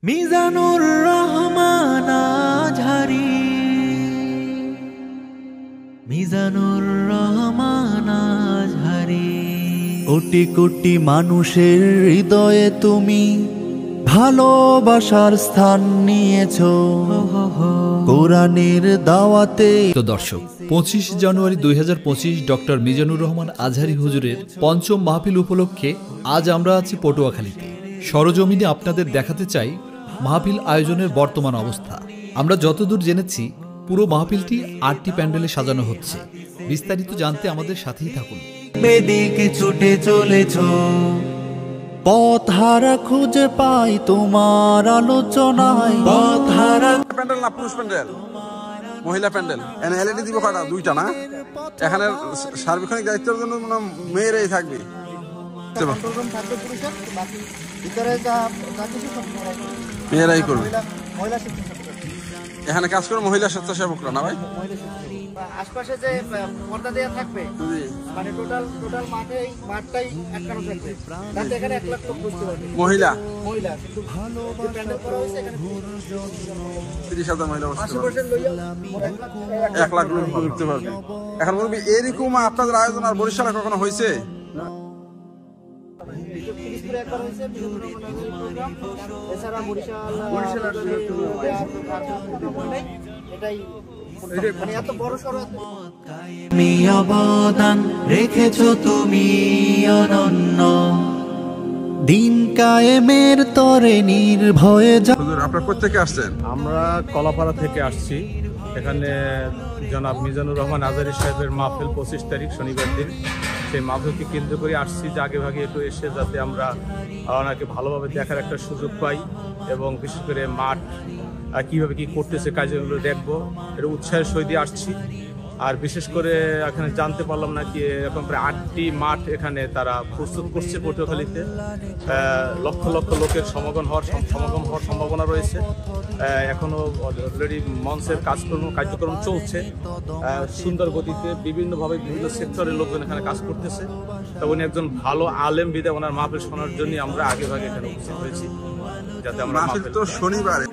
মিজানুর রহমান আজহারী, মিজানুর রহমান আজহারী। কোটি কোটি মানুষের হৃদয়ে তুমি ভালোবাসার স্থান নিয়েছো কোরআনের দাওয়াতে। তো দর্শক, 25 জানুয়ারি 2025 ডক্টর মিজানুর রহমান আজহারী হুজুরের পঞ্চম মাহফিল উপলক্ষে আজ আমরা আছি পটুয়াখালীতে। সরজমিনে আপনাদের দেখাতে চাই মাহফিল আয়োজনের বর্তমান অবস্থা। আমরা যতদূর জেনেছি পুরো মাহফিলটি 8টি প্যান্ডেলে সাজানো হচ্ছে। বিস্তারিত জানতে আমাদের সাথেই থাকুন। বেদিকে ছুটে চলেছ, পথ হারা খুঁজে পাই তোমার আলোচনায়। পথ হারা প্যান্ডেল না, পুরুষ প্যান্ডেল, মহিলা প্যান্ডেল। এনে এলইডি দিব কটা? দুইটা না? এখানে সার্বক্ষণিক দায়িত্বের জন্য মেয়েরাই থাকবে। মেয়েরাই করবে। এখানে কাজ করে মহিলা স্বেচ্ছাসেবকরা না ভাই? আশপাশে যে পর্দা দেয়া থাকবে, মানে টোটাল মাঠটাই আটকানো থাকবে, তাতে এখানে 1 লাখ লোক বসতে পারবে। মহিলা কিন্তু যে প্যান্ডেল করা হয়েছে এখানে 30,000 মহিলা বসতে পারবে, 1 লাখ লোক বসতে পারবে। এখন বলবি এরকম আপনাদের আয়োজন আর বরিশালে কখনো হয়েছে? অবদান রেখেছো তুমি অনন্য, দিন কায়েমের তরে নির্ভয়ে। আপনারা কোথেকে আসছেন? আমরা কলাপাড়া থেকে আসছি। এখানে জনাব মিজানুর রহমান আজহারী সাহেবের মাহফিল 25 তারিখ শনিবার দিন। সেই মাহফিলকে কেন্দ্র করে আসছি যে আগে ভাগে একটু এসে যাতে আমরা ওনাকে ভালোভাবে দেখার একটা সুযোগ পাই এবং বিশেষ করে মাঠ কীভাবে কী করতেছে কাজগুলো দেখবো, এটা উৎসাহের সহিত আসছি। আর বিশেষ করে এখানে জানতে পারলাম নাকি এরকম প্রায় 8টি মাঠ এখানে তারা প্রস্তুত করছে পটুয়াখালীতে। লক্ষ লক্ষ লোকের সমাগম হওয়ার সম্ভাবনা রয়েছে। এখনও অলরেডি মঞ্চের কার্যক্রম চলছে সুন্দর গতিতে। বিভিন্নভাবে বিভিন্ন সেক্টরের লোকজন এখানে কাজ করতেছে। তো উনি একজন ভালো আলেম বিদায় ওনার মাহফিল শোনার জন্য আমরা আগে ভাগে এখানে উপস্থিত হয়েছি, যাতে আমরা মাহফিল তো শনিবারে।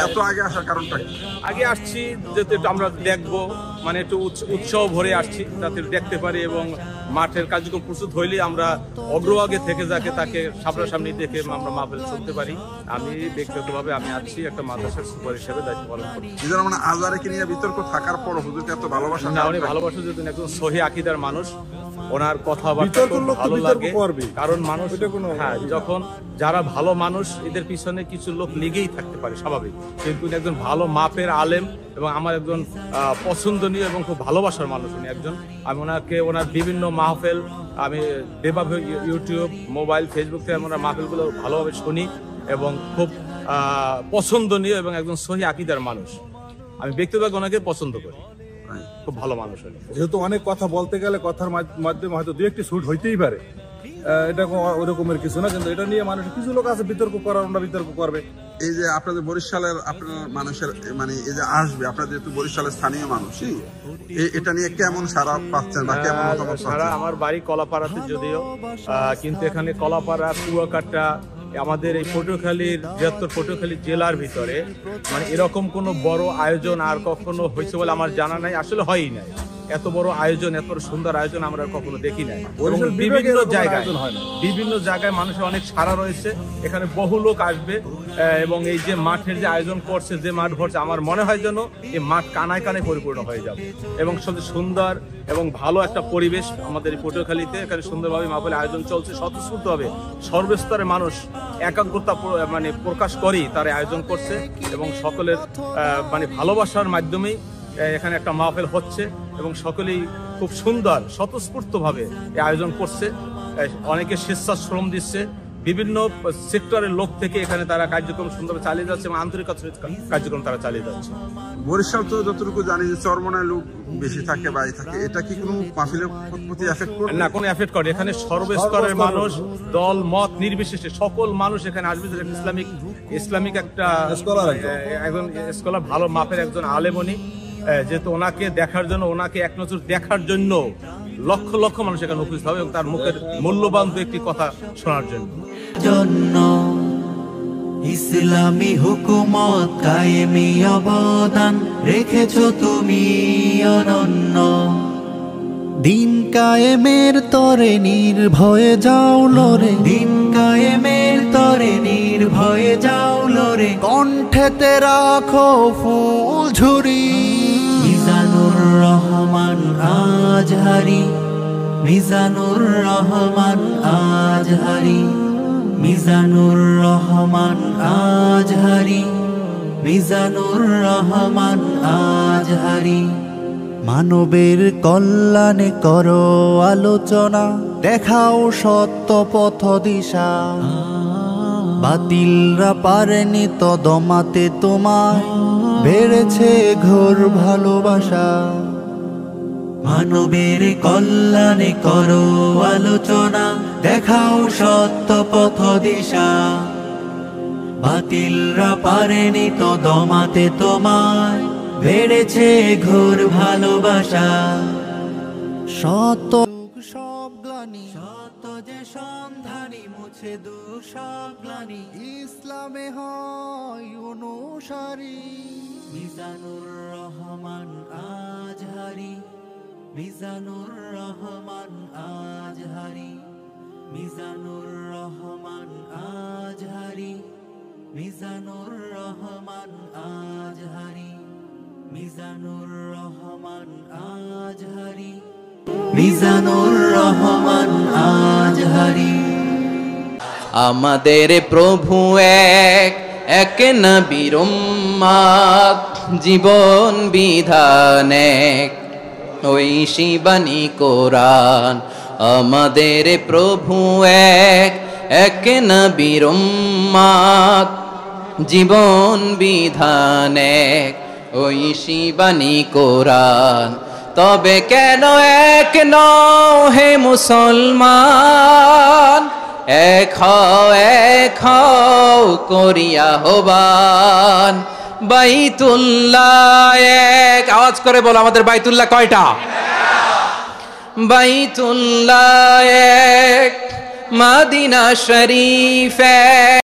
এত আগে আসার কারণটা কি? আগে আসছি যাতে আমরা দেখবো, মানে একটু উৎসাহ ভরে আসছি যাতে দেখতে পারি এবং মাঠের কার্যক্রম প্রস্তুত হইলে আমরা অগ্রভাগে থেকে যাকে তাকে সামনাসামনি দেখে আমরা মাহফিল শুনতে পারি। আমি ব্যক্তিগতভাবে আমি আছি একটা মাদ্রাসার সুপার হিসেবে দায়িত্ব পালন করি। মানে আজহারীকে নিয়ে বিতর্ক থাকার পর হুজুরকে এত ভালোবাসা না, উনি ভালোবাসা যদি একজন সহি আকীদার মানুষ, ওনার কথাবার্তা ভালো লাগে। কারণ মানুষ যখন যারা ভালো মানুষ এদের পিছনে কিছু লোক লেগেই থাকতে পারে স্বাভাবিক, কিন্তু উনি একজন ভালো মাপের আলেম এবং আমার একজন পছন্দনীয় এবং খুব ভালোবাসার মানুষ উনি একজন। আমি ওনাকে ওনার বিভিন্ন মাহফিল আমি যেভাবে ইউটিউব, মোবাইল, ফেসবুক থেকে ওনার মাহফিলগুলো ভালোভাবে শুনি এবং খুব পছন্দনীয় এবং একজন সহি আকীদার মানুষ। আমি ব্যক্তিগতভাবে ওনাকে পছন্দ করি, খুব ভালো মানুষ। যেহেতু অনেক কথা বলতে গেলে কথার মাধ্যমে হয়তো 2-1টি শুট হইতেই পারে, এটা ওরকমের কিছু না। কিন্তু এটা নিয়ে মানুষের কিছু লোক আছে বিতর্ক করার, ওরা বিতর্ক করবে। এই যে আপনাদের বরিশালের আপনার মানুষের মানে এই যে আসবে, আপনার যেহেতু বরিশালের স্থানীয় মানুষই, এটা নিয়ে কেমন সাড়া পাচ্ছেন বা কেমন মতামত পাচ্ছেন? আমার বাড়ি কলাপাড়াতে যদিও, কিন্তু এখানে কলাপাড়া, কুয়াকাটা, আমাদের এই পটুয়াখালীর বৃহত্তর পটুয়াখালী জেলার ভিতরে মানে এরকম কোনো বড় আয়োজন আর কখনো হয়েছে বলে আমার জানা নাই, আসলে হয়ই নাই। এত বড় আয়োজন, এত সুন্দর আয়োজন আমরা কখনো দেখি নাই। বিভিন্ন জায়গায় মানুষের অনেক সাড়া রয়েছে, এখানে বহু লোক আসবে এবং এই যে মাঠের যে আয়োজন করছে, যে মাঠ ভরছে, আমার মনে হয় যেন এই মাঠ কানায় কানায় পরিপূর্ণ হয়ে যাবে এবং সবচেয়ে সুন্দর এবং ভালো একটা পরিবেশ আমাদের এই পটুয়াখালীতে। এখানে সুন্দরভাবে মাহফিলের আয়োজন চলছে স্বতঃস্ফূর্তভাবে। সর্বস্তরের মানুষ একাগ্রতা মানে প্রকাশ করেই তারা আয়োজন করছে এবং সকলের মানে ভালোবাসার মাধ্যমেই এখানে একটা মাহফিল হচ্ছে এবং সকলেই খুব সুন্দর স্বতঃস্ফূর্তভাবে এই আয়োজন করছে। অনেকে স্বেচ্ছাশ্রম দিচ্ছে, বিভিন্ন সেক্টরের লোক থেকে এখানে তারা কার্যক্রম সুন্দরভাবে চালিয়ে যাচ্ছে এবং আন্তরিকতার কার্যক্রম তারা চালিয়ে যাচ্ছে। বরিশাল তো যতটুকু জানি যে চরমনায় লোক বেশি থাকে, বাড়ি থাকে, এটা কি কোনো মাহফিলের প্রতি এফেক্ট করে? না, কোনো এফেক্ট করে। এখানে সর্বস্তরের মানুষ, দল মত নির্বিশেষে সকল মানুষ এখানে আসবে। ইসলামিক একটা একজন স্কলার, ভালো মাপের একজন আলেমনি, যেহেতু ওনাকে দেখার জন্য, ওনাকে এক নজর দেখার জন্য লক্ষ লক্ষ মানুষ এখানে উপস্থিত হবে এবং তার মুখের মূল্যবান একটি কথা শোনার জন্য। জন্য ইসলামী হুকুমত কায়েমে অবদান রেখেছো তুমি অনন্য দিন কায়েমের তরে নির্ভয়ে যাও লরে দিন কায়েমের তরে নির্ভয়ে যাও লরে কণ্ঠেতে রাখো ফুল ঝুরি মিজানুর রহমান আজহারি মিজানুর রহমান আজহারি মিজানুর রহমান আজহারি মিজানুর রহমান আজহারি মানবের কল্যাণে করো আলোচনা দেখাও সত্য পথ দিশা বাতিলরা পারেনি তো দমাতে তোমায় বেড়েছে ঘোর ভালোবাসা মানবের কল্যাণে করো আলোচনা দেখাও সত্য পথ দিশা বাতিলরা পারেনি তো দমাতে তোমায় বেড়েছে ঘোর ভালোবাসা শত সব গ্লানি শত যে সন্ধানী মুছে দুঃসব গ্লানি ইসলামে হয় অনুসারী মিজানুর রহমান আজহারি মিজানুর রহমান আজহারি মিজানুর রহমান আজহারি মিজানুর রহমান আজহারি মিজানুর রহমান আজহারি মিজানুর রহমান আজহারি আমাদের প্রভু এক এক নবীর উম্মত জীবন বিধান এক ঐশী বাণী কোরআন আমাদের প্রভু এক এক নবীর উম্মত জীবন বিধান এক ঐশী বাণী কোরআন তবে কেন এক নও হে মুসলমান এক হও করিয়া হবান বাইতুল্লাহ এক আওয়াজ করে বলো আমাদের বাইতুল্লাহ কয়টা বাইতুল্লাহ এক মদিনা শরীফ এক